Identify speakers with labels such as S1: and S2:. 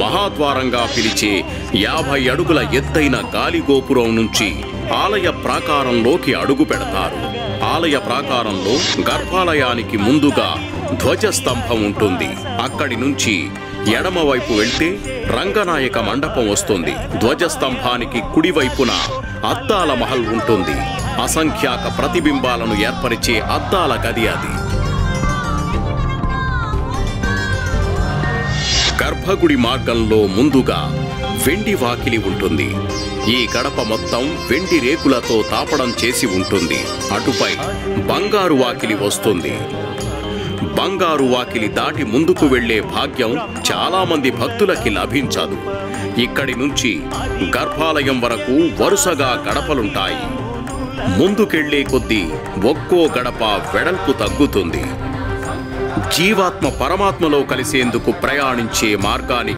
S1: మహాద్వారంగా పిలిచే 50 అడుగుల ఎత్తైన గాలిగోపురం నుంచి ఆలయ ప్రాకారంలోకి అడుగు పెడతారు. ఆలయ ప్రాకారంలో గర్భాలయానికి ముందుగా ధ్వజస్తంభం ఉంటుంది. అక్కడి నుంచి ఎడమవైపు వెళ్తే రంగనాయక మండపం వస్తుంది. ధ్వజస్తంభానికి కుడివైపున అద్దాల మహల్ ఉంటుంది. అసంఖ్యాక ప్రతిబింబాలను ఏర్పరిచే అద్దాల గది అది. గర్భగుడి మార్గంలో ముందుగా వెండి వాకిలి ఉంటుంది. ఈ గడప మొత్తం వెండి రేకులతో తాపడం చేసి ఉంటుంది. అటుపై బంగారు వాకిలి వస్తుంది. బంగారు వాకిలి దాటి ముందుకు వెళ్లే భాగ్యం చాలా మంది భక్తులకి లభించదు. ఇక్కడి నుంచి గర్భాలయం వరకు వరుసగా గడపలుంటాయి. ముందుకెళ్లే కొద్దీ ఒక్కో గడప వెడల్పు తగ్గుతుంది. జీవాత్మ పరమాత్మలో కలిసేందుకు ప్రయాణించే మార్గాన్ని